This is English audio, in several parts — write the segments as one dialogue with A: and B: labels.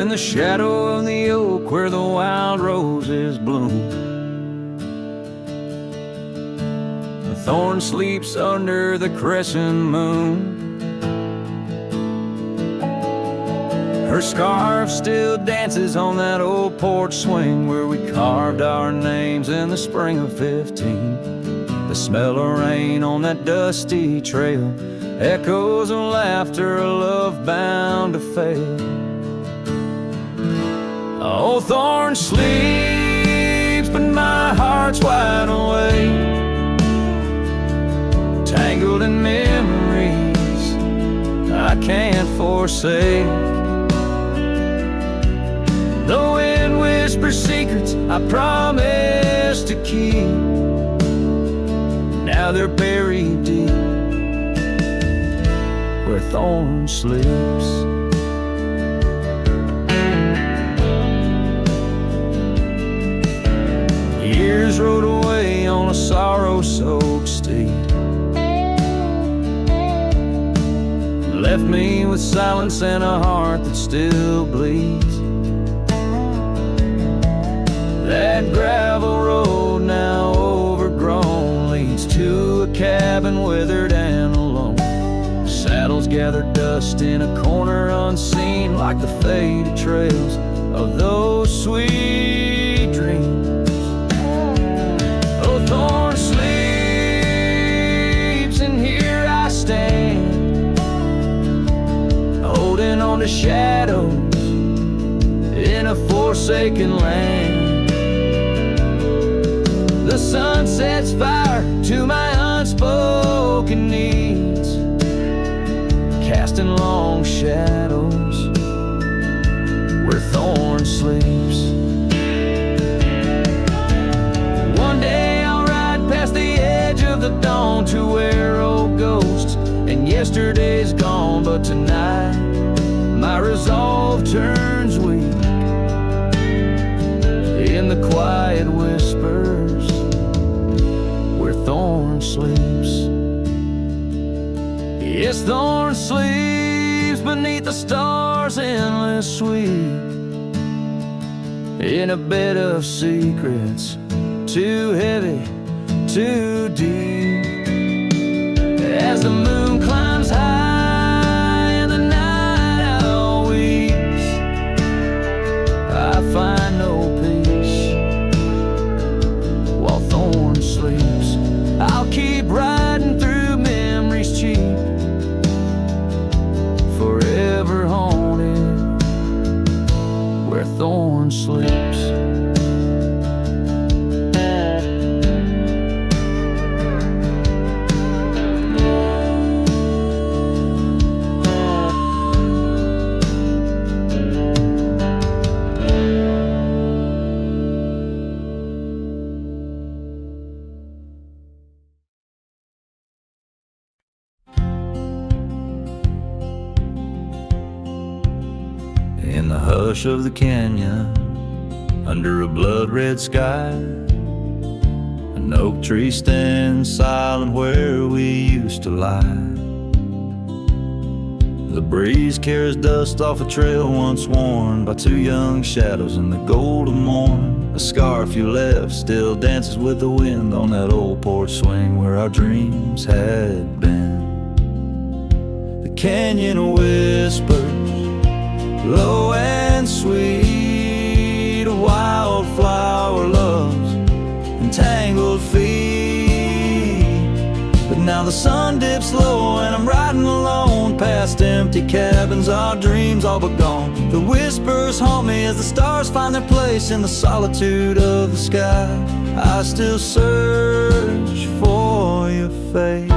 A: in the shadow of the oak where the wild roses bloom. The thorn sleeps under the crescent moon. Her scarf still dances on that old porch swing where we carved our names in the spring of 15. The smell of rain on that dusty trail, echoes of laughter, a love bound to fail. Old thorn sleeps, but my heart's wide awake, tangled in memories I can't forsake. The wind whispers secrets I promised to keep, now they're buried deep where thorn sleeps. Years rode away on a sorrow-soaked steed, left me with silence and a heart that still bleeds. That gravel road, now overgrown, leads to a cabin withered and alone. Saddles gather dust in a corner unseen, like the faded trails of those sweet dreams. Oh, thorn sleeps, and here I stand, holding on to shadows in a forsaken land. The sun sets fire to my unspoken needs, casting long shadows where thorn sleeps. One day I'll ride past the edge of the dawn to where old ghosts and yesterday's gone, but tonight my resolve turns weak in the quiet whispers where thorn sleeps. Yes, thorn sleeps beneath the stars' endless sweep, in a bed of secrets too heavy, too deep. As the moon climbs high and the night owl weeps, I find no peace while thorn sleeps. I'll keep riding through memories cheap, forever haunted where thorn sleeps. In the hush of the canyon, under a blood-red sky, an oak tree stands silent where we used to lie. The breeze carries dust off a trail once worn by two young shadows in the gold of morn. A scarf you left still dances with the wind on that old porch swing where our dreams had been. The canyon whispers, low and sweet, a wildflower loves entangled feet. But now the sun dips low and I'm riding alone past empty cabins, our dreams all but gone. The whispers haunt me as the stars find their place in the solitude of the sky. I still search for your face.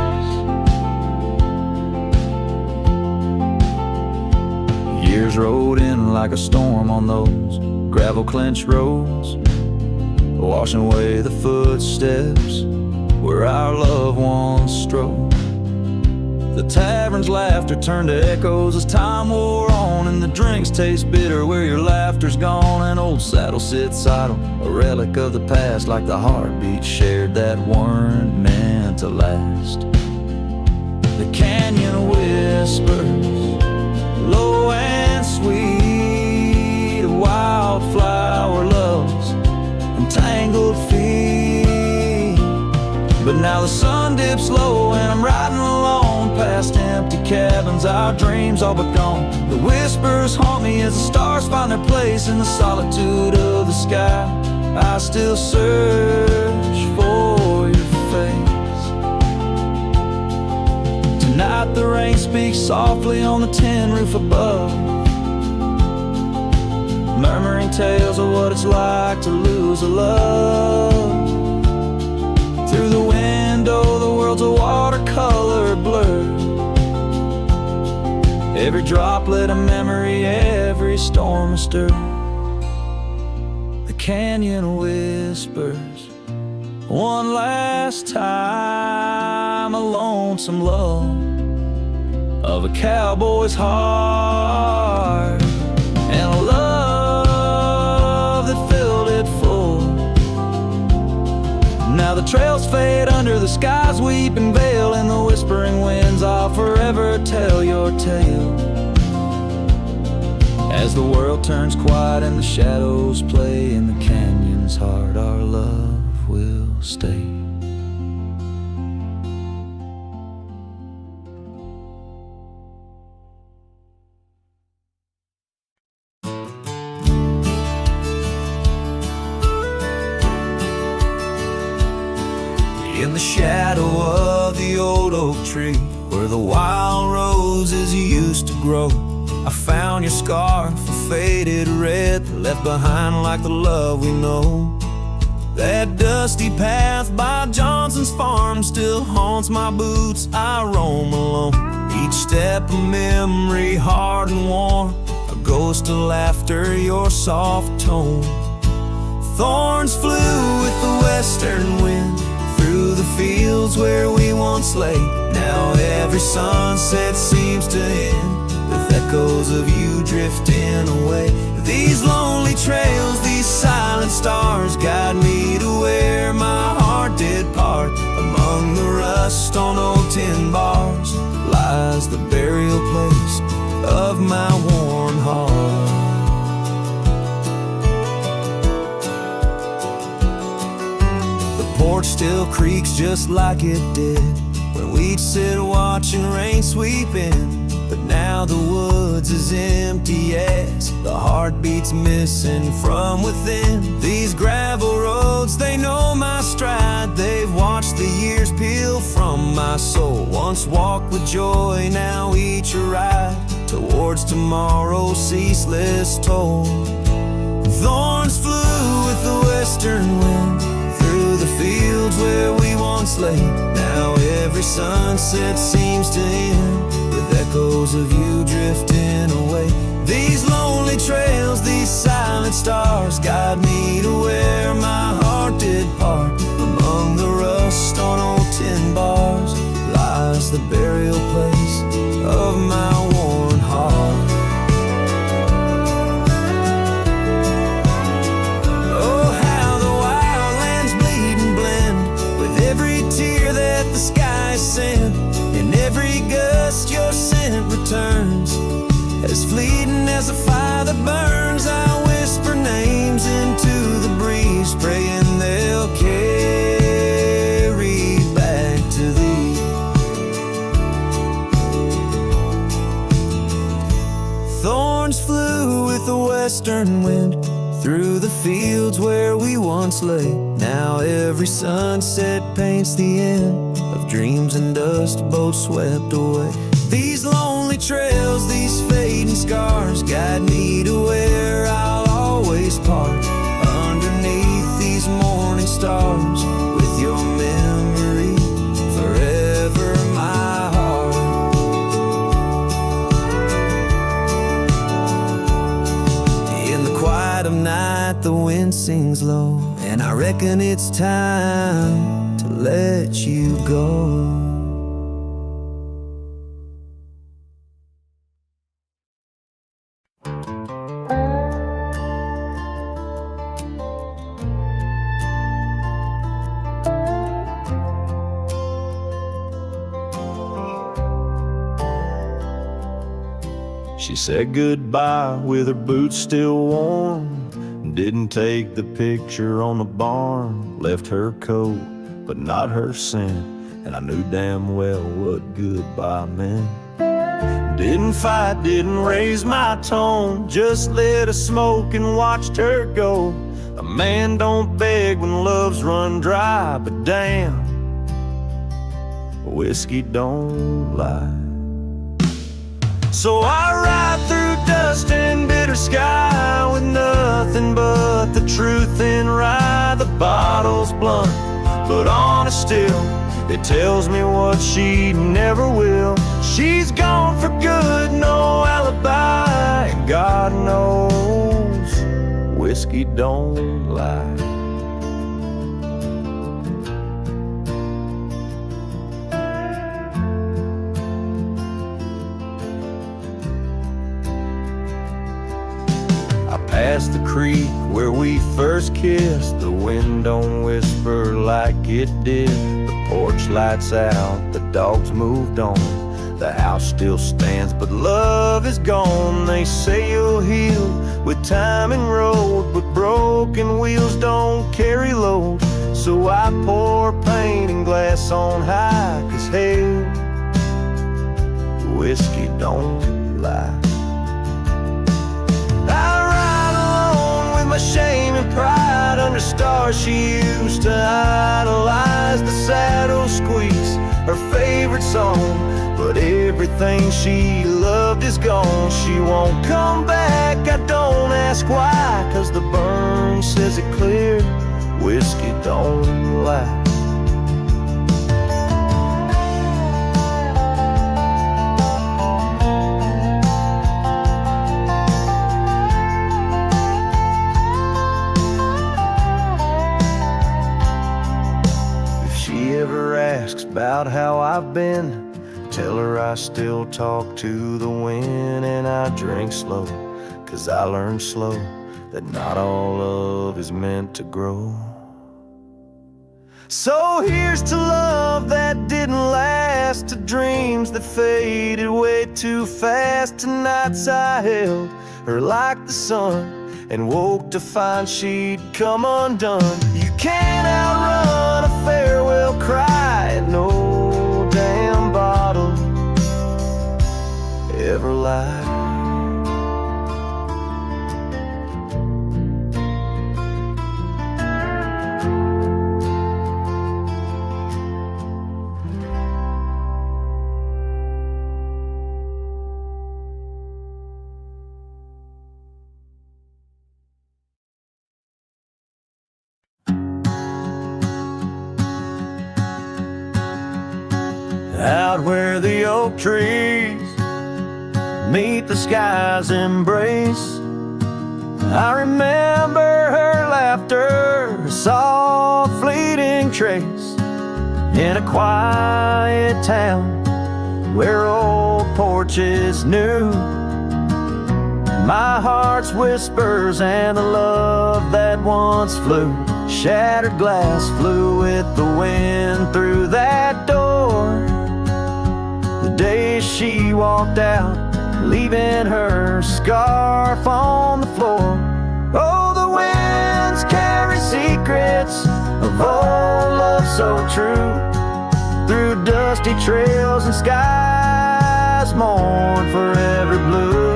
A: Years rode in like a storm on those gravel-clenched roads, washing away the footsteps where our loved ones strode. The tavern's laughter turned to echoes as time wore on, and the drinks taste bitter where your laughter's gone. An old saddle sits idle, a relic of the past, like the heartbeats shared that weren't meant to last. The canyon whispers, low and sweet, Now the sun dips low and I'm riding alone past empty cabins, our dreams all but gone. The whispers haunt me as the stars find their place in the solitude of the sky. I still search for your face. Tonight the rain speaks softly on the tin roof above, murmuring tales of what it's like to lose a love. Through the window the world's a watercolor blur, every droplet a memory, every storm a stir. The canyon whispers one last time, a lonesome lull of a cowboy's heart, and a love that filled it full. Now the trails fade under the sky's weeping veil, and the whispering winds I'll forever tell your tale. As the world turns quiet and the shadows play in the canyon's heart, our love will stay. In the shadow of the old oak tree, where the wild roses used to grow, I found your scarf, a faded red, left behind like the love we know. That dusty path by Johnson's farm still haunts my boots, I roam alone. Each step a memory, hard and warm, a ghost of laughter, your soft tone. Thorns flew with the western wind through the fields where we once lay. Now every sunset seems to end with echoes of you drifting away. These lonely trails, these silent stars, guide me to where my heart did part. Among the rust on old tin bars lies the burial place of my worn heart. The porch still creaks just like it did when we'd sit watching rain sweep in. But now the woods is empty as the heartbeat's missing from within. These gravel roads, they know my stride, they've watched the years peel from my soul. Once walked with joy, now each a ride towards tomorrow's ceaseless toll. Thorns flew with the western wind through the fields where we once lay. Now every sunset seems to end with echoes of you drifting away. These lonely trails, these silent stars, guide me to where my heart did part. Among the rust on old tin bars lies the burial place of my worn heart. Oh, how the wildlands bleed and blend with every tear that the skies send. In every gust your scent returns, as fleeting as a fire that burns. I whisper names into the breeze, praying they'll carry back to thee. Thorns flew with the western wind through the fields where we once lay. Now every sunset paints the end of dreams and dust, both swept away. These lonely trails, these fading scars, guide me to where I'll always part. Underneath these morning stars, with your memory forever my heart. In the quiet of night the wind sings low, and I reckon it's time to let you go.
B: She said goodbye with her boots still warm, didn't take the picture on the barn, left her coat but not her sin. And I knew damn well what goodbye meant. Didn't fight, didn't raise my tone, just lit a smoke and watched her go. A man don't beg when love's run dry, but damn, whiskey don't lie. So I ride through dust and bitter sky with nothing but the truth in rye. The bottle's blunt, but honest still. It tells me what she never will. She's gone for good, no alibi, and God knows whiskey don't lie. Past the creek where we first kissed, the wind don't whisper like it did. The porch lights out, the dogs moved on. The house still stands, but love is gone. They say you'll heal with time and road, but broken wheels don't carry load. So I pour paint and glass on high, 'cause hell, whiskey don't lie. My shame and pride under stars she used to idolize. The saddle squeaks, her favorite song, but everything she loved is gone. She won't come back, I don't ask why, 'cause the burn says it clear, whiskey don't lie. About how I've been, tell her I still talk to the wind, and I drink slow, 'cause I learned slow that not all love is meant to grow. So here's to love that didn't last, to dreams that faded way too fast, to nights I held her like the sun and woke to find she'd come undone. You can't outrun a farewell cry, and no damn bottle ever lied. Out where the oak trees meet the sky's embrace, I remember her laughter, a soft fleeting trace, in a quiet town where old porches knew my heart's whispers and the love that once flew. Shattered glass flew with the wind through that door the day she walked out, leaving her scarf on the floor. Oh, the winds carry secrets of old love so true, through dusty trails and skies mourn forever blue.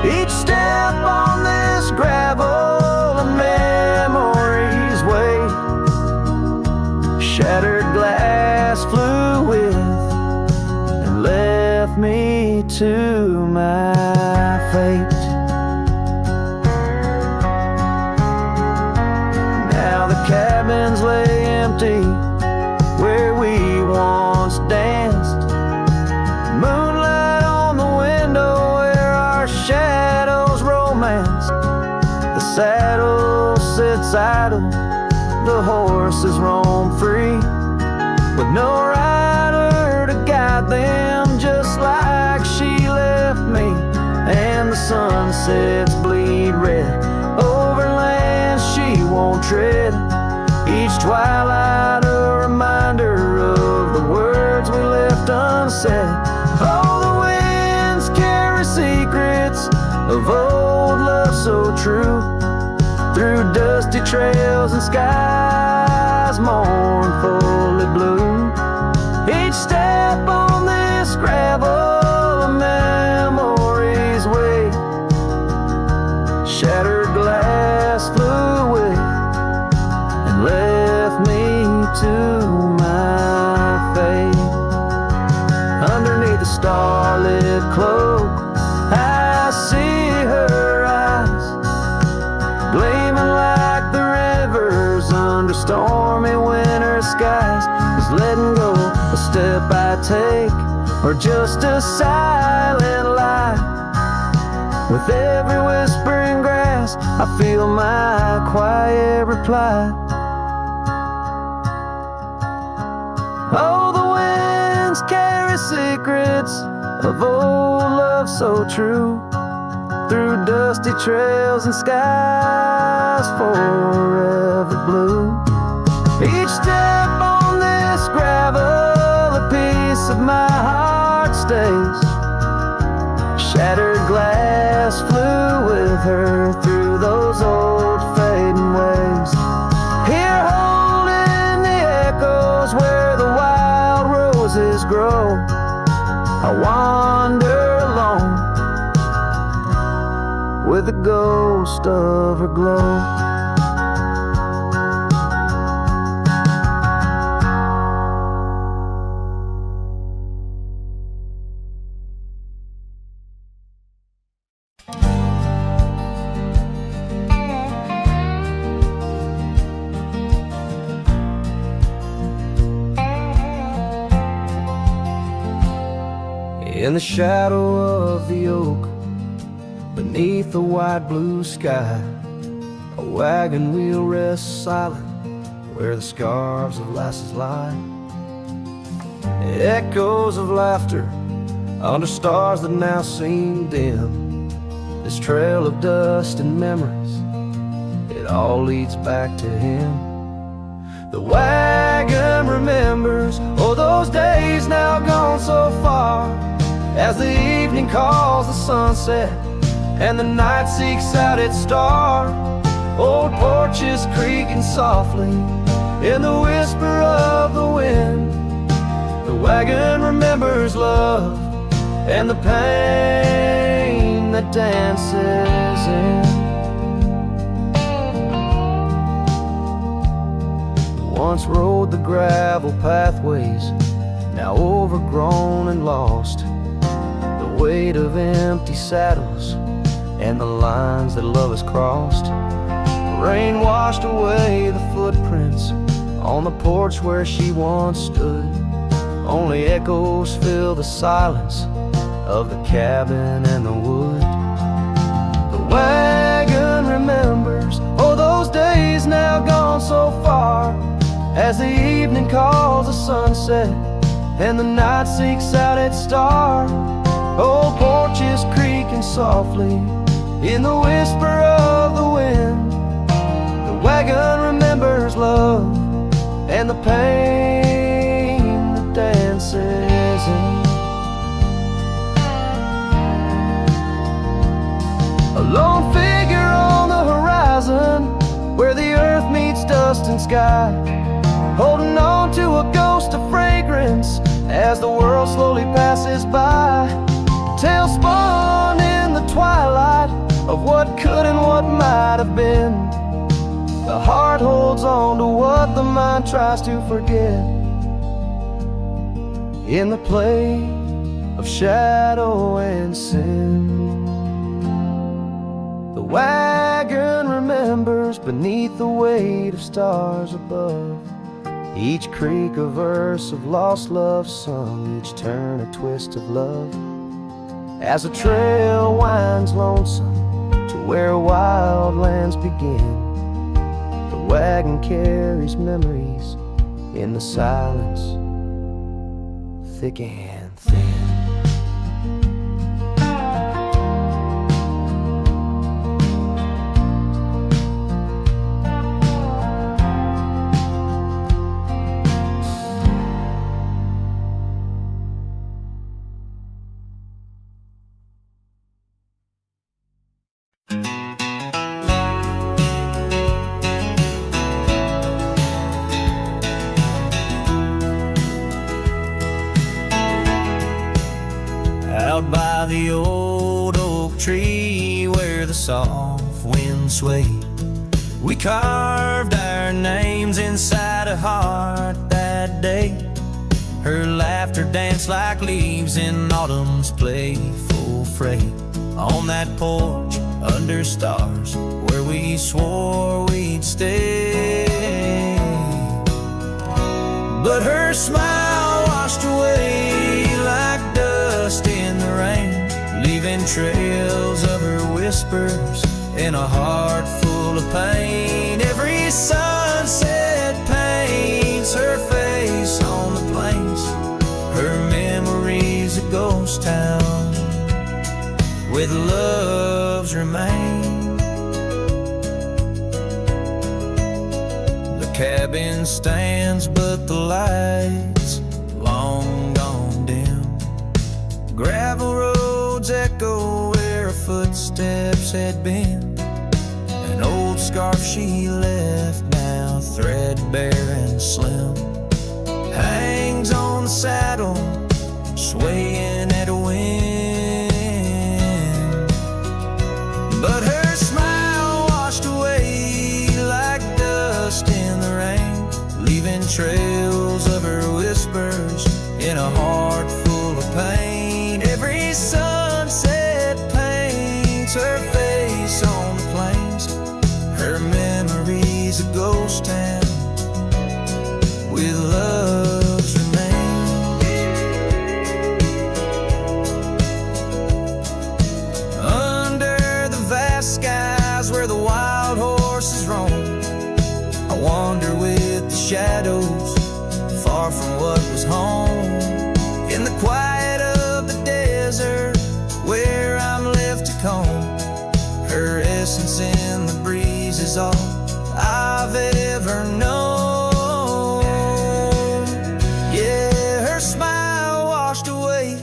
B: Each step on this gravel a memory's way, shattered glass flew with and left me to my fate. Now the cabins lay empty where we once danced, moonlight on the window where our shadows romanced. The saddle sits idle, the horses roam free, with no rider to guide them, just like she left me. And the sunsets bleed red over lands she won't tread, each twilight a reminder of the words we left unsaid. Oh, the winds carry secrets of old love so true, through dusty trails and skies skies mournfully blue. Each step on this gravel, a memory's way. Shattered glass flew with and left me to my fate. Underneath the starlit cloak, I see her eyes, gleaming like the rivers under stormy winter skies. Is letting go a step I take, or just a silent lie? With every whispering grass, I feel my quiet reply. Oh, the winds carry secrets of old love so true, through dusty trails and skies forever blue. Each step on this gravel, a piece of my heart stays. Shattered glass flew with her through those old fading ways. Here holding the echoes where the wild roses grow, I wander alone with the ghost of her glow. In the shadow of the oak, beneath the wide blue sky, a wagon wheel rests silent where the scarves of lasses lie. Echoes of laughter under stars that now seem dim. This trail of dust and memories, it all leads back to him. The wagon remembers, oh, those days now gone so far, as the evening calls the sunset and the night seeks out its star. Old porches creaking softly in the whisper of the wind. The wagon remembers love and the pain that dances in. Once rode the gravel pathways, now overgrown and lost. The weight of empty saddles and the lines that love has crossed. The rain washed away the footprints on the porch where she once stood. Only echoes fill the silence of the cabin and the wood. The wagon remembers, oh, those days now gone so far, as the evening calls the sunset and the night seeks out its star. Old porches creaking softly in the whisper of the wind. The wagon remembers love and the pain that dances in. A lone figure on the horizon where the earth meets dust and sky, holding on to a ghost of fragrance as the world slowly passes by. Tales spun in the twilight of what could and what might have been. The heart holds on to what the mind tries to forget. In the play of shadow and sin, the wagon remembers beneath the weight of stars above. Each creak a verse of lost love sung, each turn a twist of love. As the trail winds lonesome to where wild lands begin, the wagon carries memories in the silence, thick and thin. soft wind sway. We carved our names inside a heart that day. Her laughter danced like leaves in autumn's playful fray. On that porch under stars where we swore we'd stay. But her smile washed away like dust in the rain, leaving trails of her whispers in a heart full of pain. Every sunset paints her face on the plains. Her memory's a ghost town with love's remain. The cabin stands but the lights long gone dim. Gravel roads echo where her footsteps had been. An old scarf she left, now threadbare and slim, hangs on the saddle, swaying at a wind. But her smile washed away like dust in the rain, leaving trails of her whispers in a heart full of pain. Every sunset paints her face on the plains. Her memory's a ghost town with love's remains. Under the vast skies where the wild horses roam, I wander with the shadows, far from what was home. In the quiet of the desert where I'm left to comb, her essence in the breeze is all I've ever known. Yeah, her smile washed away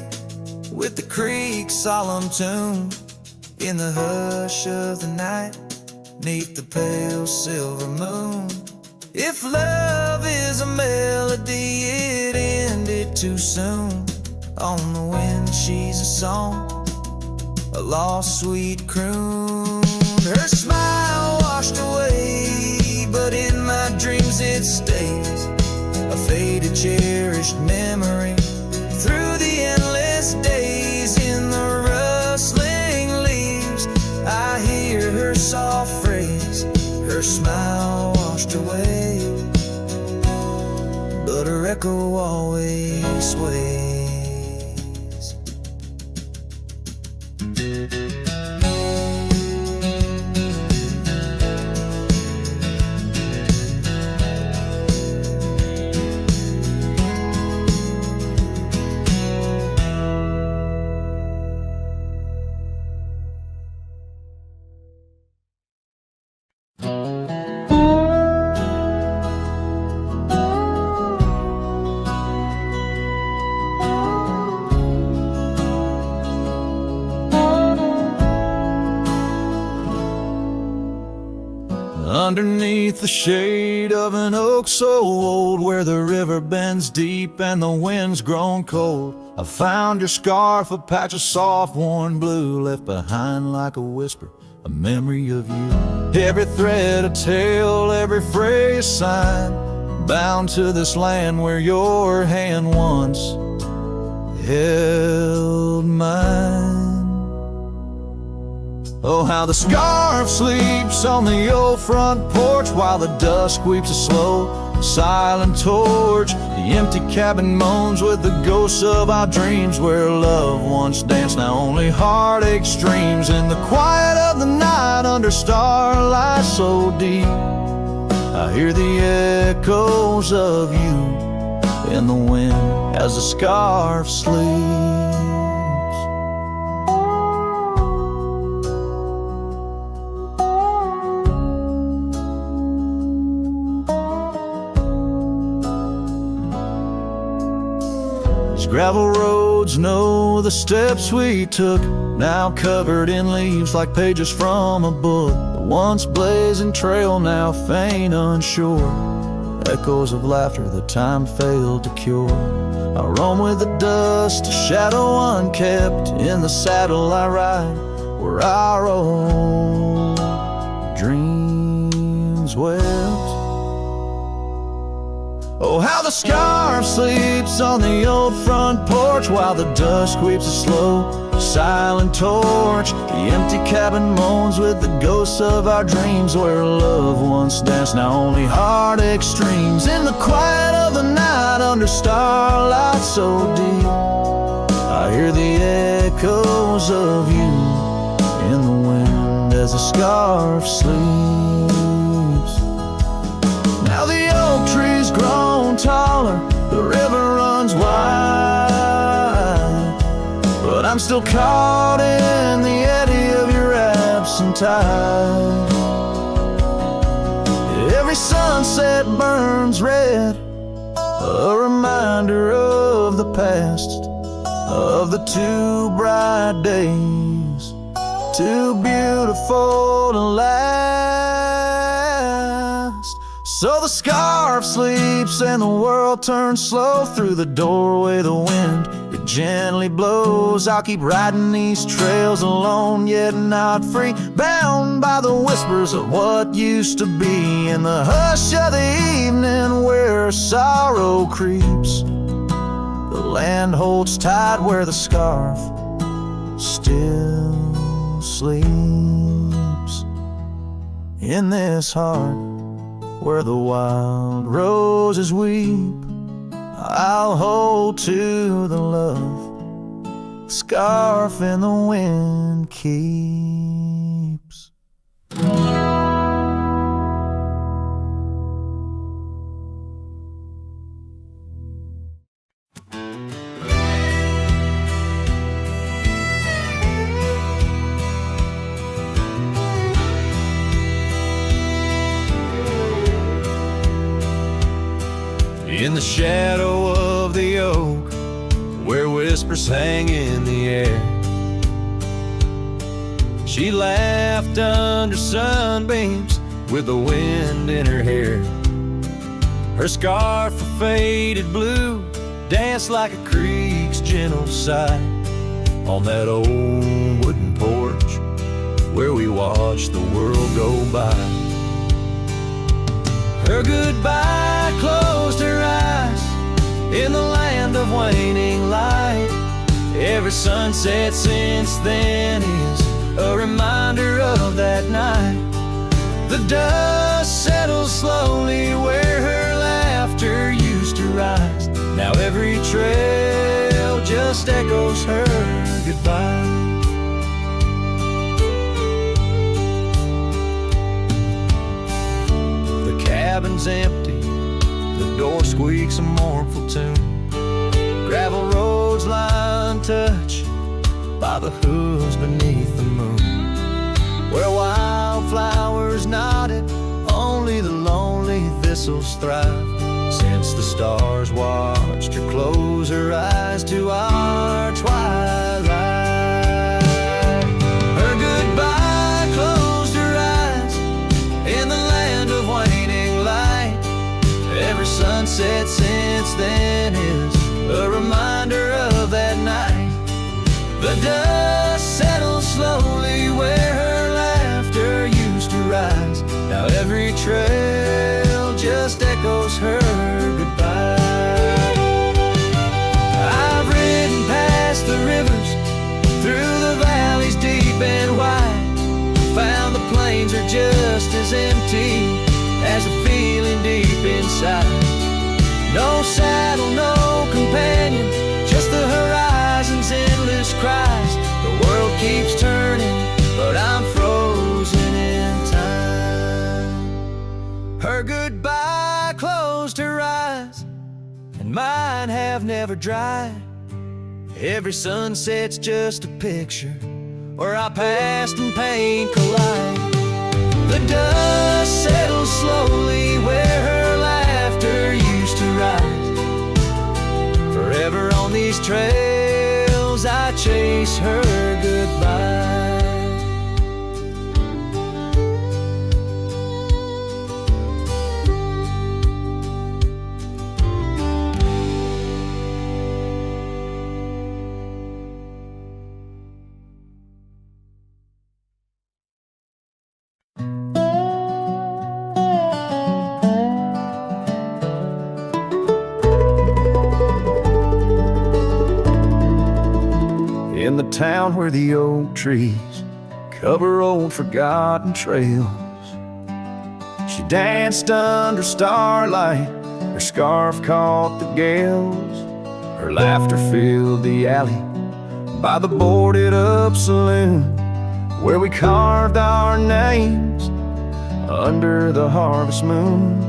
B: with the creek's solemn tune. In the hush of the night, neath the pale silver moon. If love is a melody, it ended too soon. On the wind she's a song, a lost sweet croon. Her smile washed away, but in my dreams it stays, a faded cherished memory through the endless days. In the rustling leaves I hear her soft phrase, her smile washed away, but her echo always sways.
A: Underneath the shade of an oak so old, where the river bends deep and the wind's grown cold, I found your scarf, a patch of soft worn blue, left behind like a whisper, a memory of you. Every thread a tale, every phrase sign, bound to this land where your hand once held mine. Oh, how the scarf sleeps on the old front porch, while the dusk weeps a slow, silent torch. The empty cabin moans with the ghosts of our dreams, where love once danced, now only heartache streams. In the quiet of the night, under starlight so deep, I hear the echoes of you in the wind as the scarf sleeps. Gravel roads know the steps we took, now covered in leaves like pages from a book. The once blazing trail now faint unsure, echoes of laughter that time failed to cure. I roam with the dust, a shadow unkept, in the saddle I ride,
B: where our old dreams wept. Oh, how the scarf sleeps on the old front porch while the dust sweeps a slow, silent torch. The empty cabin moans with the ghosts of our dreams, where love once danced, now only heartache streams. In the quiet of the night, under starlight so deep, I hear the echoes of you in the wind as the scarf sleeps. Now the oak tree's grown taller, the river runs wide, but I'm still caught in the eddy of your absent tide. Every sunset burns red, a reminder of the past, of the two bright days, too beautiful to last. So the scarf sleeps and the world turns slow. Through the doorway the wind, it gently blows. I'll keep riding these trails alone, yet not free, bound by the whispers of what used to be. In the hush of the evening where sorrow creeps, the land holds tight where the scarf still sleeps. In this heart where the wild roses weep, I'll hold to the love the scarf in the wind keeps.
A: In the shadow of the oak, where whispers hang in the air, she laughed under sunbeams with the wind in her hair. Her scarf of faded blue danced like a creek's gentle sigh on that old wooden porch where we watched the world go by. Her goodbye closed her eyes in the land of waning light. Every sunset since then is a reminder of that night. The dust settles slowly where her laughter used to rise. Now every trail just echoes her goodbye. Cabin's empty, the door squeaks a mournful tune. Gravel roads lie untouched by the hooves beneath the moon, where wildflowers nodded, only the lonely thistles thrive. Since the stars watched her close her eyes to our twilight, her goodbye closed her eyes in the land of waning light. Every sunset since then is a reminder of that night. The dust settles slowly where her laughter used to rise. Now every trail just echoes her goodbye. I've ridden past the rivers, through the valleys deep and wide, found the plains are just as empty as the feeling deep inside. No saddle, no companion, just the horizon's endless cries. The world keeps turning, but I'm frozen in time. Her goodbye closed her eyes, and mine have never dried. Every sunset's just a picture where our past and pain collide. The dust settles slowly where her laughter used to rise. Forever on these trails I chase her goodbye.
B: town where the oak trees cover old forgotten trails. She danced under starlight, her scarf caught the gales. Her laughter filled the alley by the boarded up saloon, where we carved our names under the harvest moon.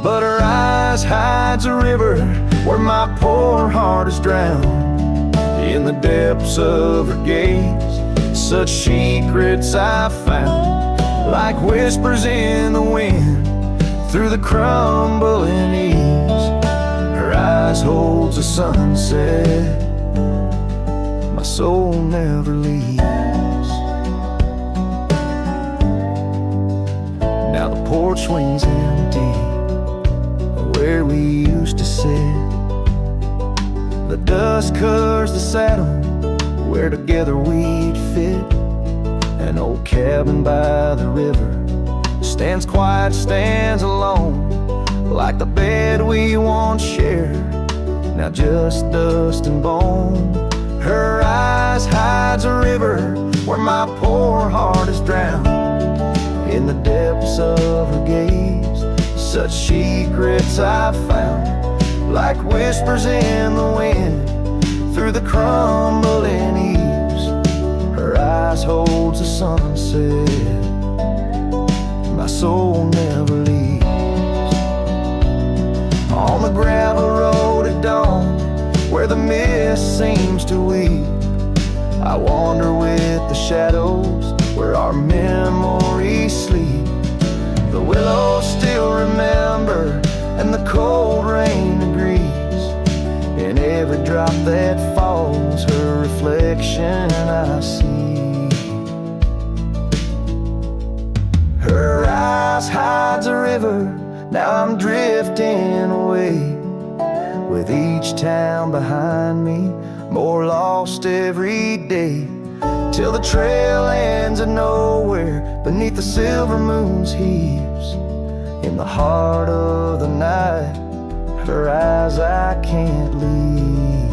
B: But her eyes hides a river where my poor heart is drowned. In the depths of her gaze, such secrets I found, like whispers in the wind through the crumbling eaves. Her eyes holds a sunset my soul never leaves. Now the porch swings empty where we used to sit. The dust covers the saddle where together we'd fit. An old cabin by the river stands quiet, stands alone, like the bed we once shared, now just dust and bone. Her eyes hides a river where my poor heart is drowned. In the depths of her gaze, such secrets I found, like whispers in the wind through the crumbling eaves. Her eyes holds the sunset my soul never leaves. On the gravel road at dawn, where the mist seems to weep, I wander with the shadows where our memories sleep. The willows still remember and the cold rain agrees. In every drop that falls, her reflection I see. Her eyes hides a river, now I'm drifting away, with each town behind me, more lost every day, till the trail ends at nowhere beneath the silver moon's heaves. In the heart of the night, her eyes I can't leave.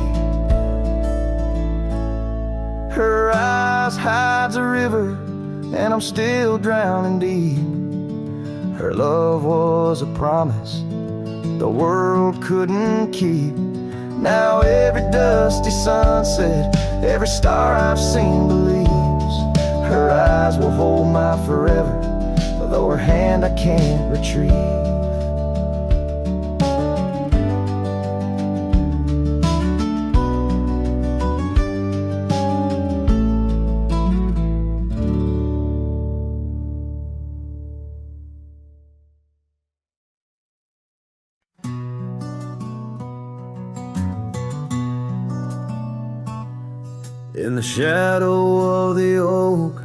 B: Her eyes hides a river, and I'm still drowning deep. Her love was a promise the world couldn't keep. Now every dusty sunset, every star I've seen believes her eyes will hold my forever, though her hand I can't retrieve. In the shadow of the oak,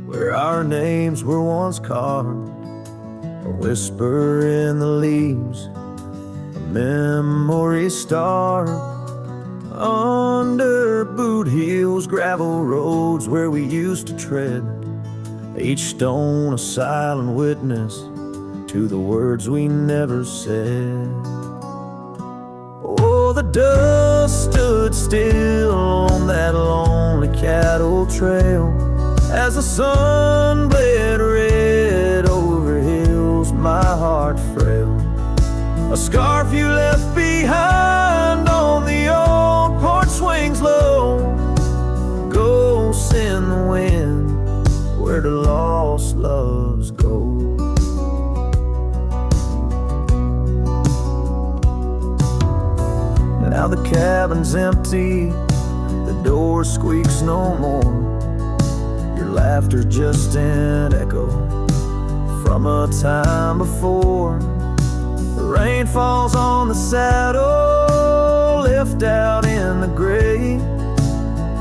B: where our names were once carved, a whisper in the leaves, a memory star. Under boot heels, gravel roads where we used to tread, each stone a silent witness to the words we never said. Oh, the dust stood still on that lonely cattle trail as the sun bled red over hills my heart frail. A scarf you left behind on the old porch swings low, ghosts in the wind where the lost loves go. Now the cabin's empty, the door squeaks no more. Your laughter just an echo from a time before. The rain falls on the saddle, left out in the gray,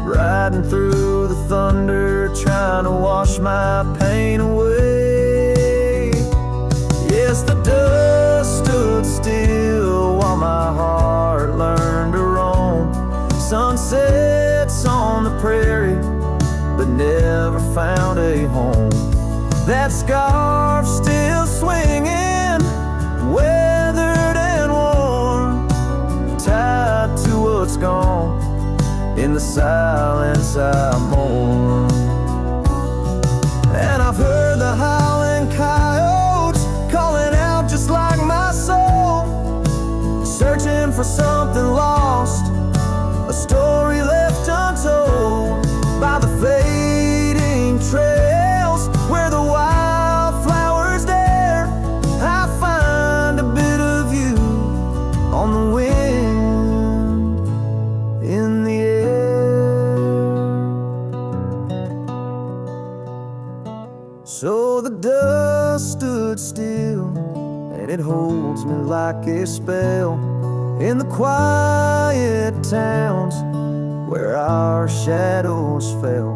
B: riding through the thunder, trying to wash my pain away. Yes, the dust stood still while my heart learned to roam. Sunsets on the prairie, but never found a home. That scarf still swinging, weathered and worn, tied to what's gone in the silence I mourn. And I've heard the howling coyotes calling out just like my soul, searching for something lost, a story left untold by the fading trails where the wildflowers dare. I find a bit of you on the wind, in the air. So the dust stood still, and it holds me like a spell in the quiet towns where our shadows fell.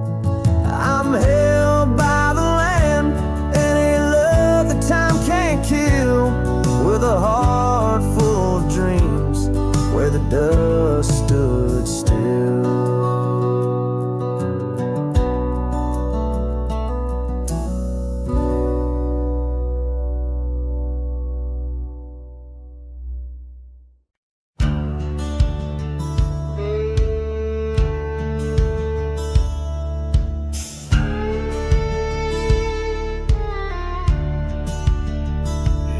B: I'm held by the land and a love that time can't kill, with a heart full of dreams where the dust stood still.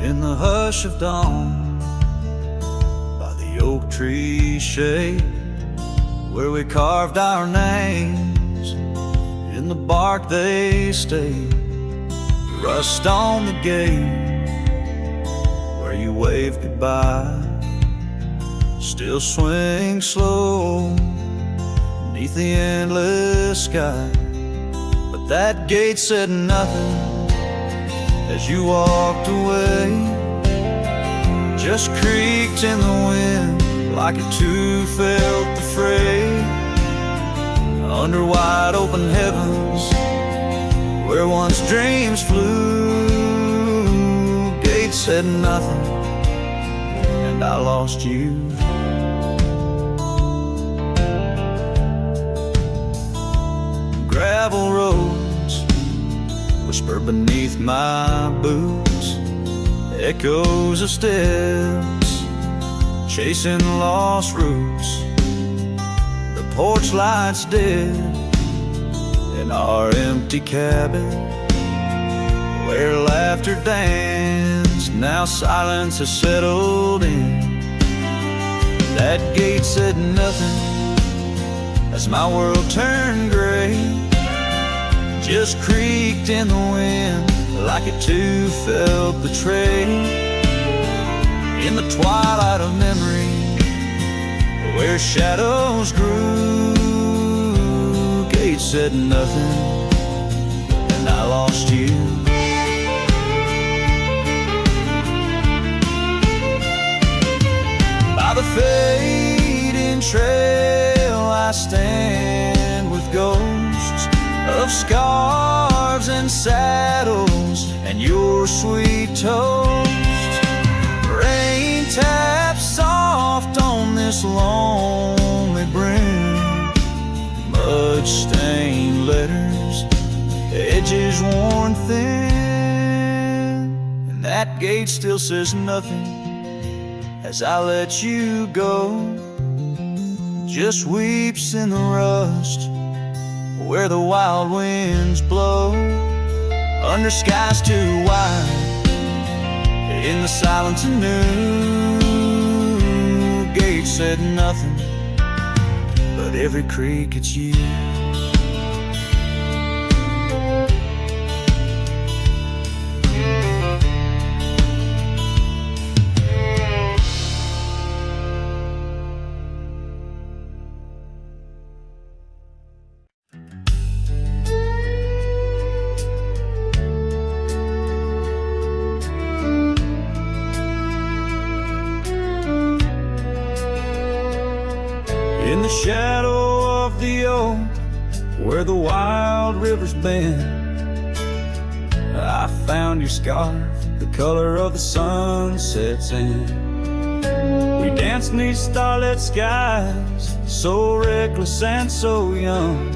A: In the hush of dawn, by the oak tree shade, where we carved our names, in the bark they stayed. Rust on the gate, where you waved goodbye, still swing slow beneath the endless sky. But that gate said nothing as you walked away, just creaked in the wind like it too felt the fray. Under wide open heavens, where once dreams flew, gate said nothing, and I lost you. Gravel roads whisper beneath my boots, echoes of steps chasing lost roots. The porch lights dead in our empty cabin, where laughter danced, now silence has settled in. That gate said nothing as my world turned gray, just creaked in the wind like it too felt betrayed. In the twilight of memory, where shadows grew, gate said nothing, and I lost you. By the fading trail I stand with ghosts of scarves and saddles and your sweet toast. Rain taps soft on this lonely brim, mud-stained letters, edges worn thin, and that gate still says nothing as I let you go. Just weeps in the rust where the wild winds blow, under skies too wide, in the silence anew. Gate said nothing, but every creak it's you. In the shadow of the oak, where the wild rivers bend, I found your scarf, the color of the sunset's end. We danced 'neath starlit skies, so reckless and so young,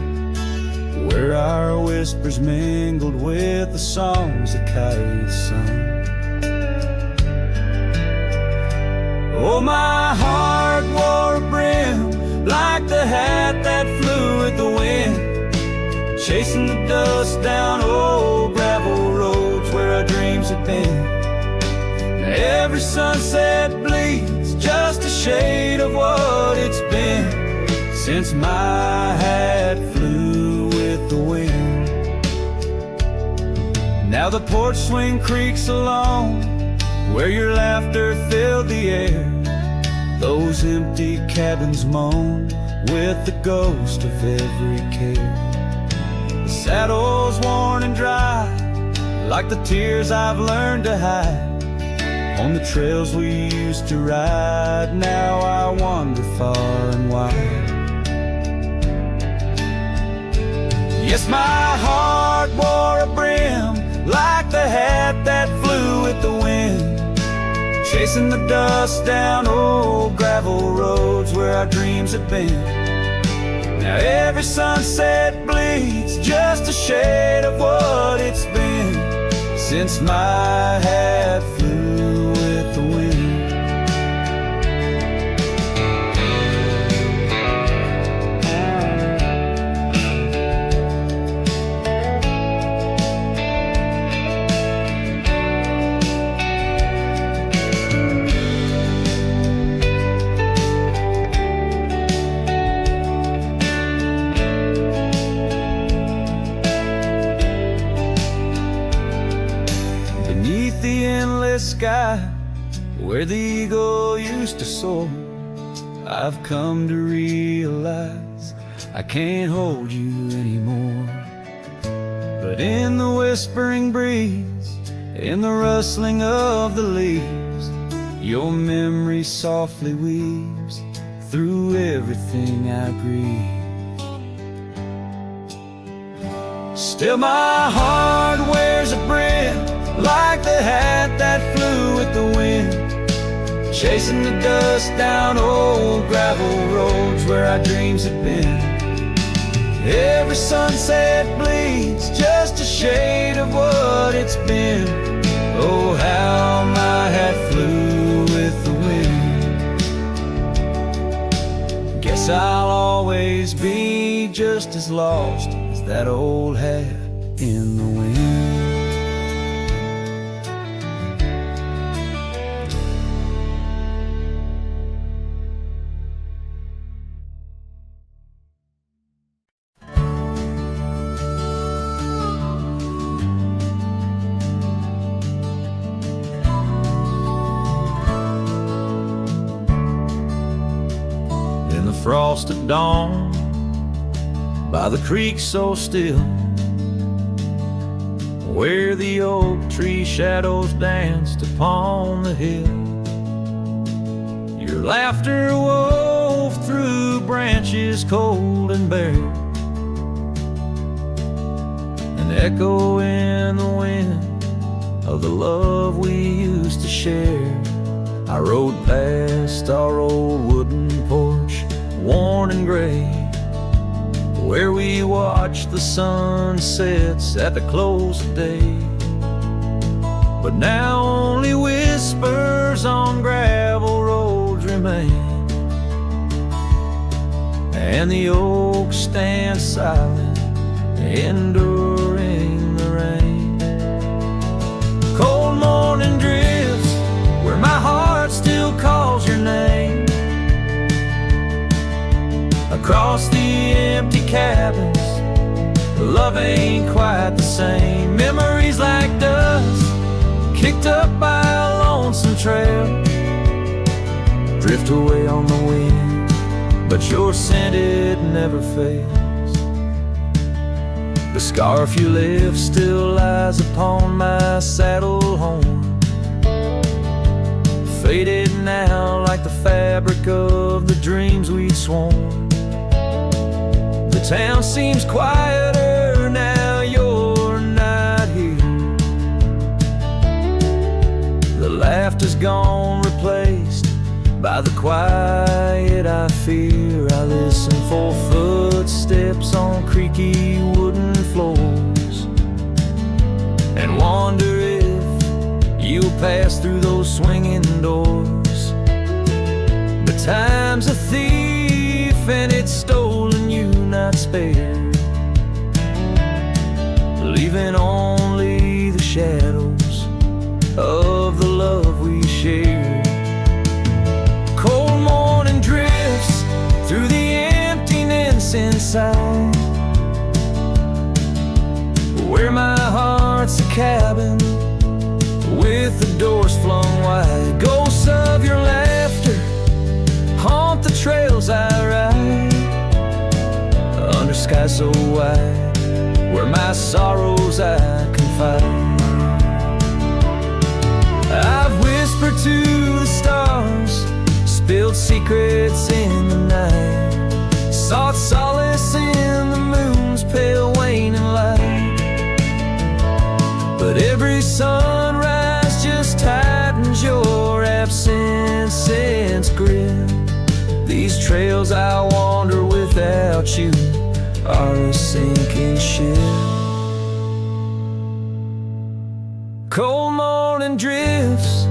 A: where our whispers mingled with the songs the kites sung. Oh, my heart wore a brim like the hat that chasing the dust down old gravel roads where our dreams had been. Now every sunset bleeds just a shade of what it's been since my hat flew with the wind. Now the porch swing creaks along where your laughter filled the air. Those empty cabins moan with the ghost of every care. The saddle's worn and dry, like the tears I've learned to hide. On the trails we used to ride, now I wander far and wide. Yes, my heart wore a brim, like the hat that flew with the wind, chasing the dust down old gravel roads where our dreams had been. Now every sunset bleeds just a shade of what it's been since my hat flew with the wind. Sky where the eagle used to soar, I've come to realize I can't hold you anymore. But in the whispering breeze, in the rustling of the leaves, your memory softly weaves through everything I breathe. Still my heart wears a brim, like the hat that flew with the wind, chasing the dust down old gravel roads where our dreams had been. Every sunset bleeds just a shade of what it's been. Oh, how my hat flew with the wind. Guess I'll always be just as lost as that old hat in the wind. Frosted dawn, by the creek so still, where the oak tree shadows danced upon the hill. Your laughter wove through branches cold and bare, an echo in the wind of the love we used to share. I rode past our old wooden porch, worn and gray, where we watched the sunsets at the close of day. But now only whispers on gravel roads remain, and the oaks stand silent, enduring the rain. Cold morning drifts where my heart still calls your name. Across the empty cabins, love ain't quite the same. Memories like dust, kicked up by a lonesome trail, drift away on the wind, but your scent, it never fails. The scarf you left still lies upon my saddle horn, faded now like the fabric of the dreams we'd sworn. The town seems quieter now you're not here. The laughter's gone, replaced by the quiet I fear. I listen for footsteps on creaky wooden floors, and wonder if you'll pass through those swinging doors. But time's a thief and it's stolen you not spared.
B: leaving only the shadows of the love we shared. Cold morning drifts through the emptiness inside, where my heart's a cabin with the doors flung wide. Ghosts of your laughter haunt the trails I ride, under skies so wide, where my sorrows I confide. I've whispered to the stars, spilled secrets in the night, sought solace in the moon's pale waning light. But every sunrise just tightens your absence's grip. These trails I wander without you are a sinking ship. Cold morning drifts,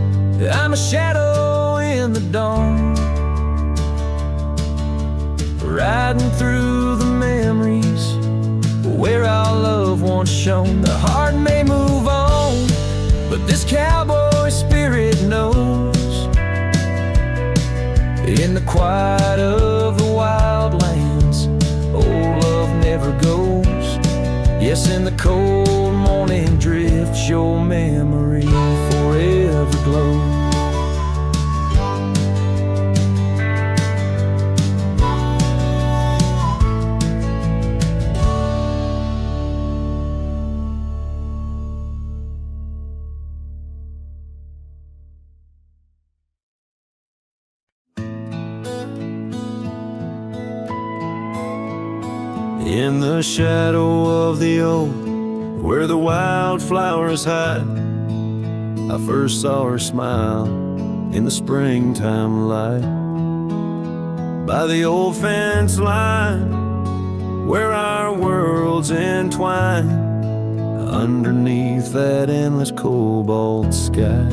B: I'm a shadow in the dawn, riding through the memories where our love once shone. The heart may move on, but this cowboy spirit knows, in the quiet of the wildlands, old love never goes. Yes, in the cold morning drifts, your memory forever glows. In the shadow of the oak, where the wildflowers hide, I first saw her smile in the springtime light. By the old fence line, where our worlds entwine, underneath that endless cobalt sky.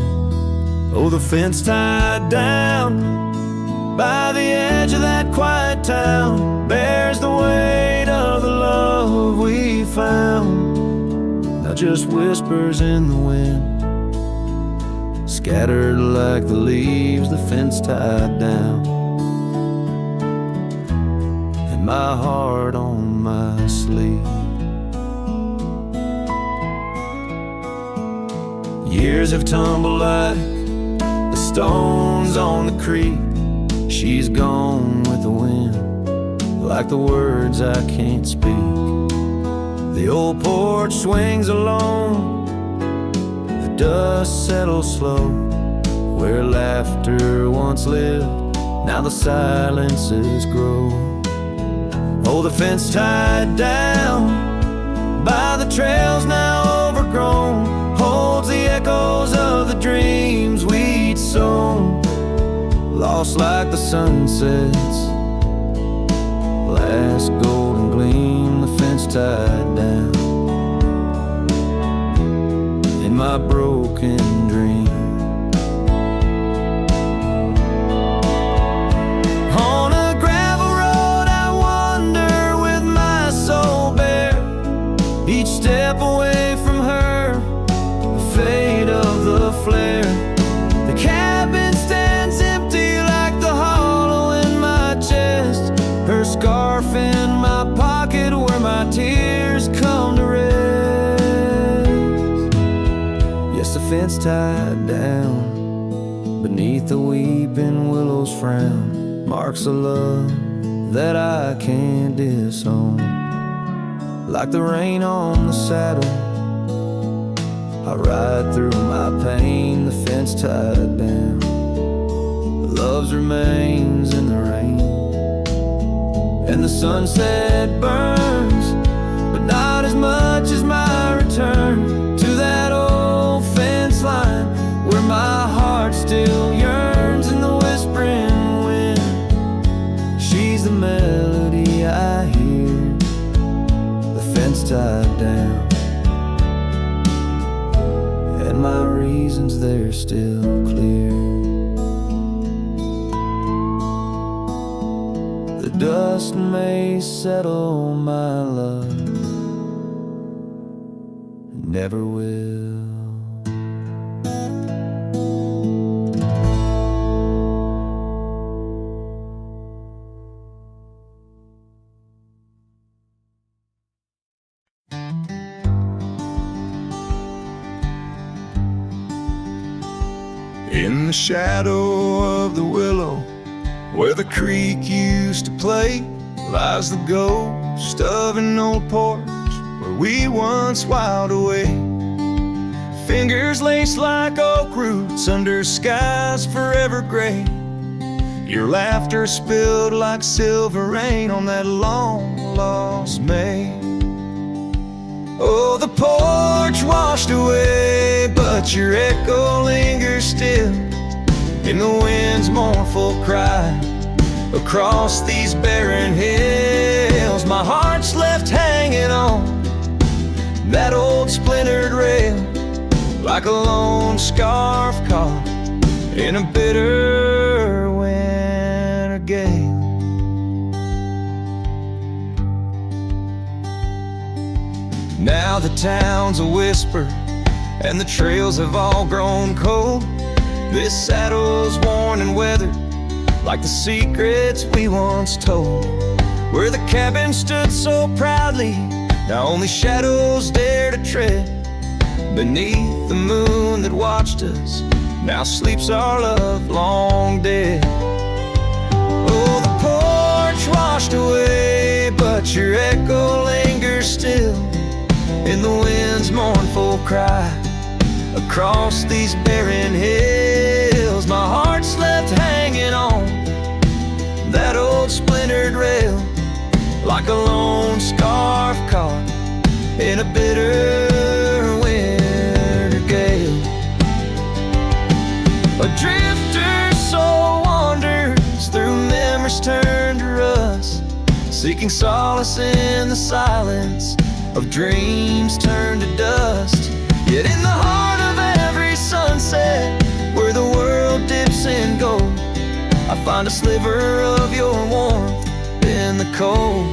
B: Oh, the fence tied down by the edge of that quiet town bears the weight of the love we found. Now just whispers in the wind, scattered like the leaves the fence tied down, and my heart on my sleeve. Years have tumbled like the stones on the creek. She's gone with the wind, like the words I can't speak. The old porch swings alone, the dust settles slow. Where laughter once lived, now the silences grow. Oh, the fence tied down by the trails now overgrown holds the echoes of the dreams we'd sown. Lost like the sunset's last golden gleam, the fence tied down in my broken dream. On a gravel road I wander with my soul bare, each step away from her, the fate of the flare. The cabin stands empty like the hollow in my chest, her scarf in my pocket where my tears come to rest. Yes, the fence tied down beneath the weeping willow's frown, marks of love that I can't disown. Like the rain on the saddle, I ride through my pain, the fence tied down. Love's remains in the rain, and the sunset burns, but not as much as my return to that old fence line where my heart still yearns in the whispering wind. She's the melody I hear, the fence tied down, and my reasons they're still clear. The dust may settle, my love,
A: never will.
C: In the shadow of the willow, where the creek used to play, lies the ghost of an old porch where we once whiled away. Fingers laced like oak roots under skies forever gray. Your laughter spilled like silver rain on that long-lost May. Oh, the porch washed away, but your echo lingers still in the wind's mournful cry. Across these barren hills, my heart's left hanging on that old splintered rail, like a lone scarf caught in a bitter winter gale. Now the town's a whisper, and the trails have all grown cold. This saddle's worn and weathered, like the secrets we once told. Where the cabin stood so proudly, now only shadows dare to tread. Beneath the moon that watched us, now sleeps our love long dead. Oh, the porch washed away, but your echo lingers still in the wind's mournful cry. Across these barren hills, my heart's left hanging on that old splintered rail, like a lone scarf caught in a bitter winter gale. A drifter soul wanders through memories turned to rust, seeking solace in the silence of dreams turned to dust. Yet in the heart of every sunset, where the world dips in gold, I find a sliver of your warmth in the cold.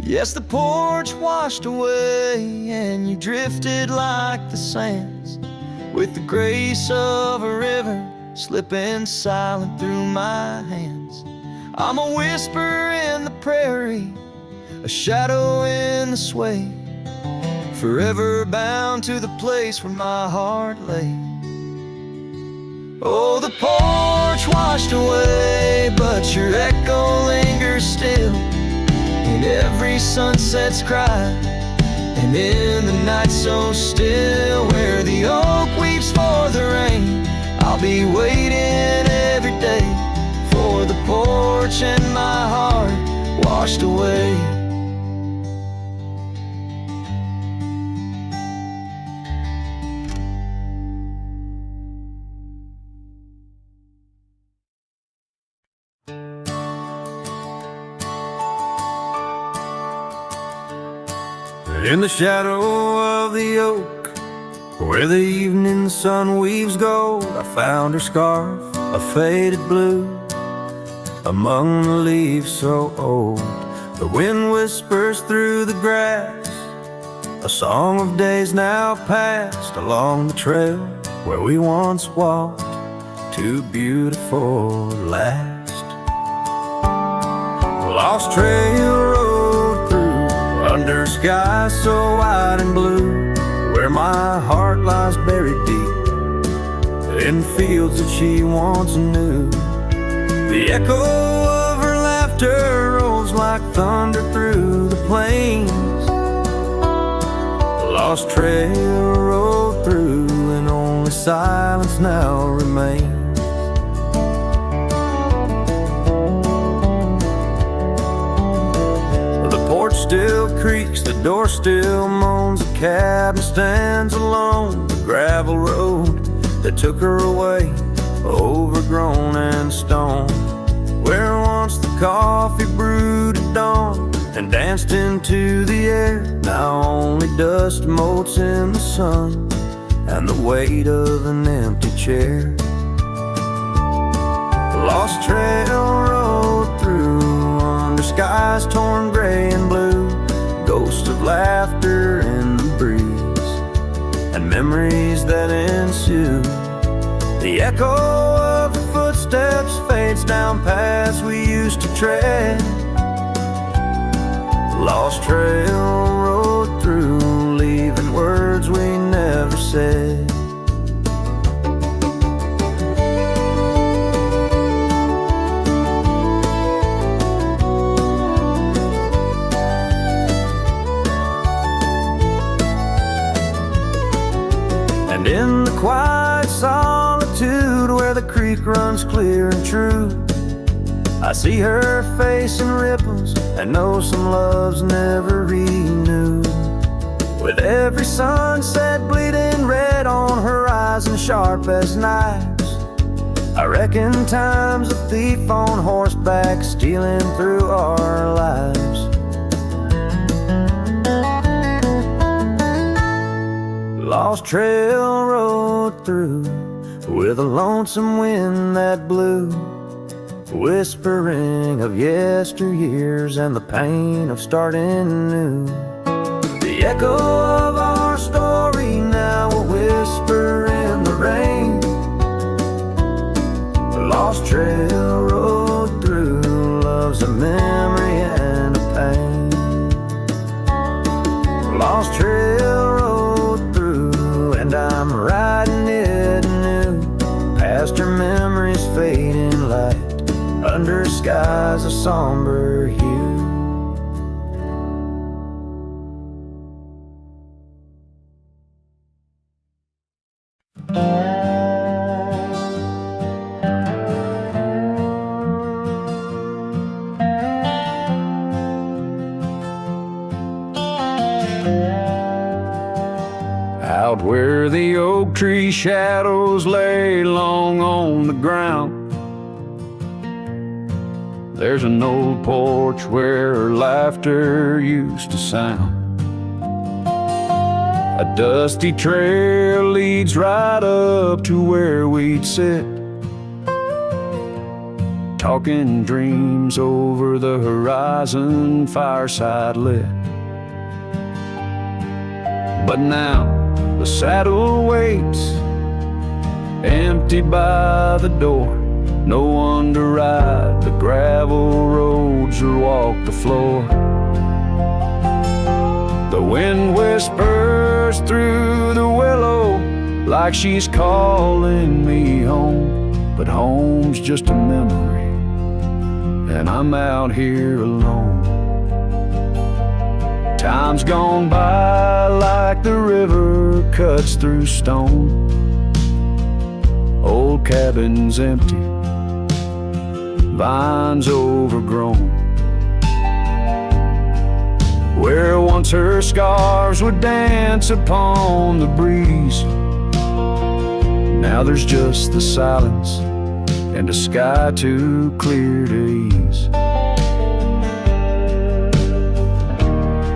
C: Yes, the porch washed away, and you drifted like the sands, with the grace of a river slipping silent through my hands. I'm a whisper in the prairie, a shadow in the sway, forever bound to the place where my heart lay. Oh, the porch washed away, but your echo lingers still in every sunset's cry, and in the night so still, where the oak weeps for the rain, I'll be waiting every day for the porch and my heart washed away.
B: In the shadow of the oak, where the evening sun weaves gold, I found her scarf, a faded blue, among the leaves so old. The wind whispers through the grass, a song of days now past, along the trail where we once walked, too beautiful to last. Lost trail road through under skies so wide and blue, where my heart lies buried deep in fields that she once knew. The echo of her laughter rolls like thunder through the plains. Lost trail rolled through, and only silence now remains. Still creaks, the door still moans, the cabin stands alone, the gravel road that took her away, overgrown and stone, where once the coffee brewed at dawn and danced into the air, now only dust motes in the sun and the weight of an empty chair. Lost trail road through under skies torn gray and blue, ghost of laughter in the memories that ensue. The echo of the footsteps fades down paths we used to tread. Lost trail rode through, leaving words we never said. And in the quiet solitude where the creek runs clear and true, I see her face in ripples and know some loves never renewed. With every sunset bleeding red on horizon sharp as knives, I reckon time's a thief on horseback stealing through our lives. Lost trail rode through with a lonesome wind that blew, whispering of yesteryears and the pain of starting new. The echo of our story now a whisper in the rain. The lost trail rode through, love's a memory and a pain. Lost trail rode through, and I'm riding it new, past her memories fading light under skies of somber hue. Out where the oak tree shadows lay long on the ground, there's an old porch where laughter used to sound. A dusty trail leads right up to where we'd sit, talking dreams over the horizon, fireside lit. But now the saddle waits, empty by the door. No one to ride the gravel roads or walk the floor. The wind whispers through the willow like she's calling me home, but home's just a memory, and I'm out here alone. Time's gone by like the river cuts through stone. Old cabin's empty, vines overgrown. Where once her scarves would dance upon the breeze, now there's just the silence and a sky too clear to ease.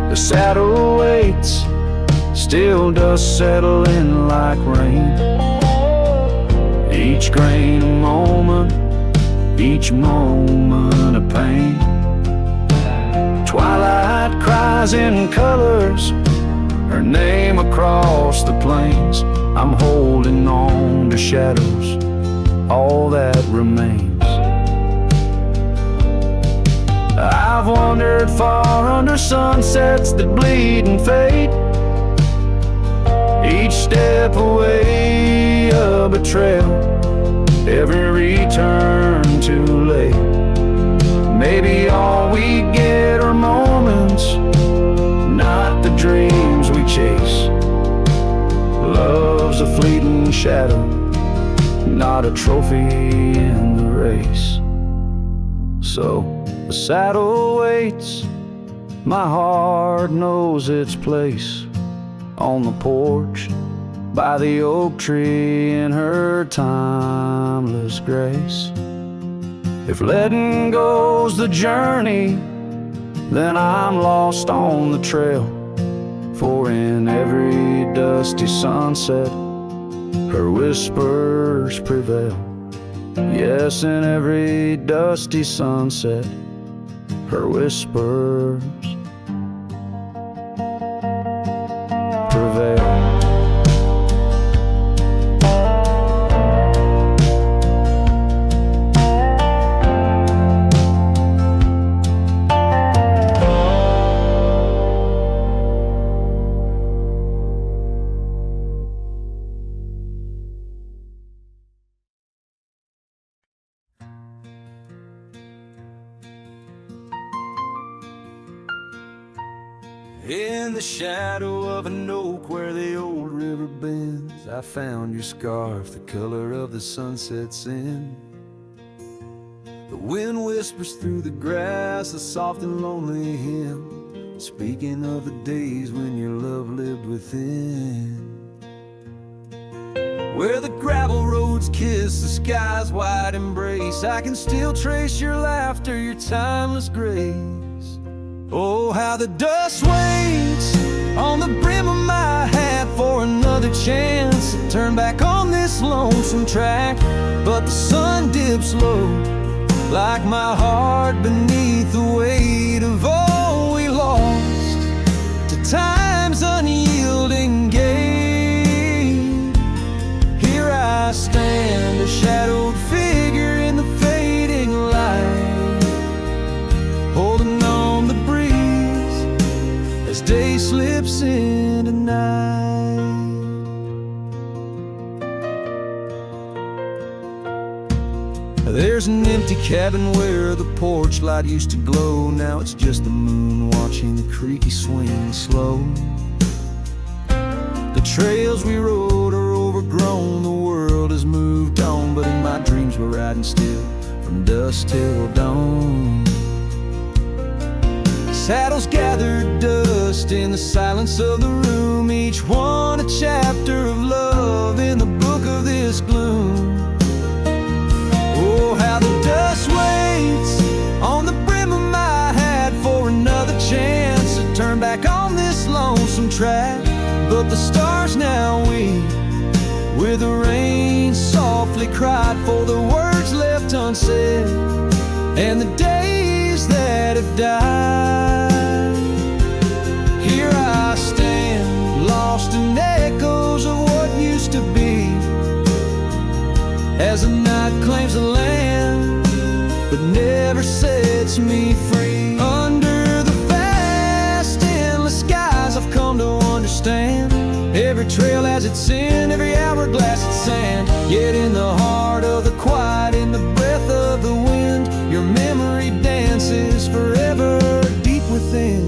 B: The saddle waits, still dust settling like rain. Each grain a moment, each moment a pain. Twilight cries in colors, her name across the plains. I'm holding on to shadows, all that remains. I've wandered far under sunsets that bleed and fade, each step away a betrayal, every return too late. Maybe all we get are moments, not the dreams we chase. Love's a fleeting shadow, not a trophy in the race. So the saddle waits, my heart knows its place on the porch by the oak tree in her timeless grace. If letting go's the journey, then I'm lost on the trail. For in every dusty sunset, her whispers prevail. Yes, in every dusty sunset, her whispers prevail. In the shadow of an oak where the old river bends, I found your scarf, the color of the sunset's in. The wind whispers through the grass, a soft and lonely hymn, speaking of the days when your love lived within. Where the gravel roads kiss the sky's wide embrace, I can still trace your laughter, your timeless grace. Oh, how the dust waits on the brim of my hat for another chance to turn back on this lonesome track. But the sun dips low, like my heart beneath the weight of all we lost to time's unyielding gate. Here I stand, a shadowed figure in the fading light, holding on the breeze as day slips into night. There's an empty cabin where the porch light used to glow. Now it's just the moon watching the creaky swing slow. The trails we rode are overgrown, the world has moved on, but in my dreams we're riding still from dusk till dawn. Saddles gathered dust in the silence of the room, each one a chapter of love in the book of this gloom. Oh, how the dust waits on the brim of my hat for another chance to turn back on this lonesome track. But the stars now weep where the rain softly cried for the words left unsaid and the days that have died. Here I stand, lost in echoes of what used to be, as the night claims the land, but never sets me free. Under the vast, endless skies I've come to understand, every trail has its sin, every hourglass its sand. Yet in the heart of the quiet, in the breath of the wind, your memory dances forever deep within.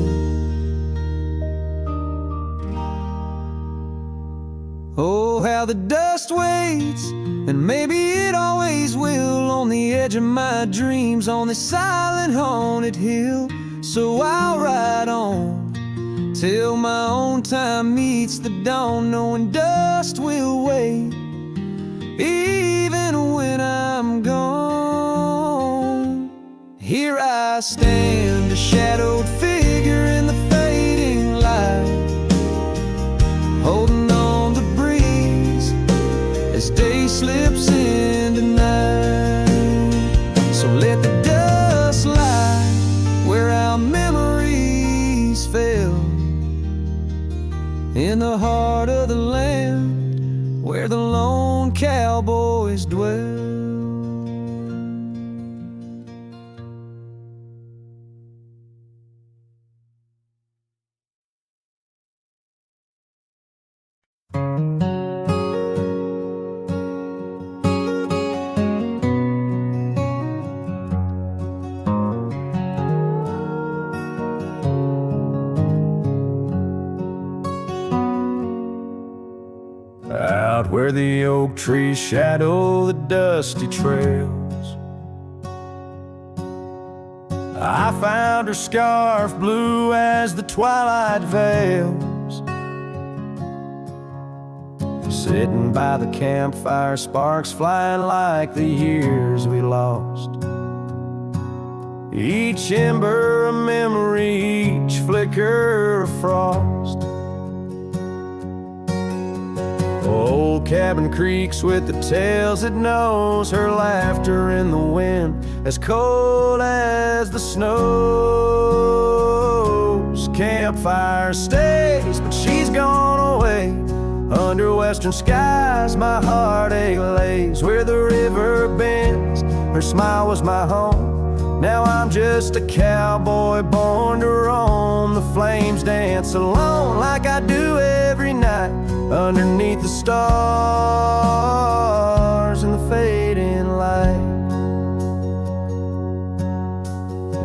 B: Oh, how the dust waits, and maybe it always will, on the edge of my dreams, on this silent haunted hill. So I'll ride on till my own time meets the dawn, knowing dust will wait even when I'm gone. Here I stand, a shadowed figure in the fading light, holding on the breeze as day slips into night. So let the dust lie where our memories fell, in the heart of the land where the lone cowboys dwell. Out where the oak trees shadow the dusty trails, I found her scarf blue as the twilight veils. Sitting by the campfire, sparks flying like the years we lost. Each ember a memory, each flicker a frost. Old cabin creaks with the tales it knows, her laughter in the wind as cold as the snows. Campfire stays, but she's gone away. Under western skies my heartache lays, where the river bends, her smile was my home. Now I'm just a cowboy born to roam. The flames dance alone like I do every night, underneath the stars and the fading light.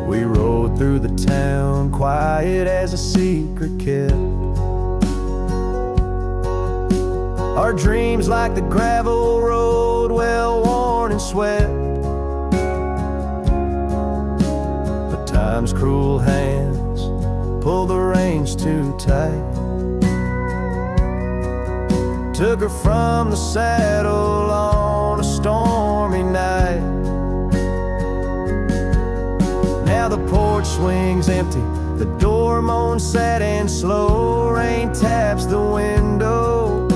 B: We rode through the town quiet as a secret kept. Our dreams like the gravel road, well worn and swept. But time's cruel hands pulled the reins too tight, took her from the saddle on a stormy night. Now the porch swings empty, the door moans sad and slow. Rain taps the window,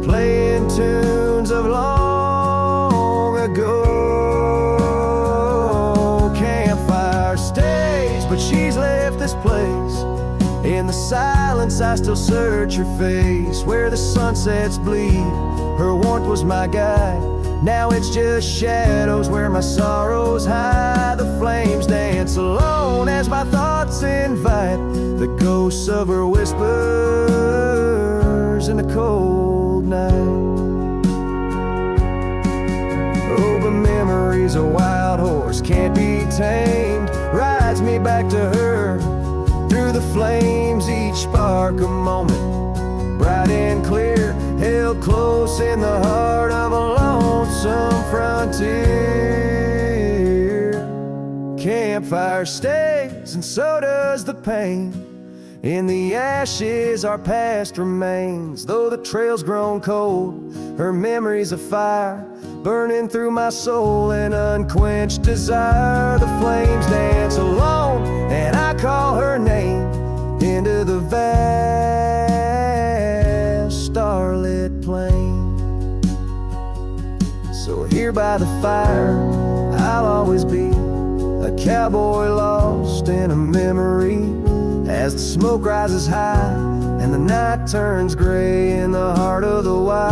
B: playing tunes of long ago. Campfire stays, but she's left this place. In the silence I still search her face. Where the sunsets bleed, her warmth was my guide. Now it's just shadows where my sorrows hide. The flames dance alone as my thoughts invite the ghosts of her whispers in the cold night. Oh, but memory's a wild horse, can't be tamed. Rides me back to her through the flames, each spark a moment, bright and clear, held close in the heart of a lonesome frontier. Campfire stays, and so does the pain. In the ashes our past remains. Though the trail's grown cold, her memory's a fire, burning through my soul an unquenched desire. The flames dance alone, and I call her name into the vast starlit plain. So here by the fire I'll always be, a cowboy lost in a memory. As the smoke rises high and the night turns gray in the heart of the wild,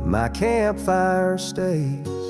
B: my campfire stays.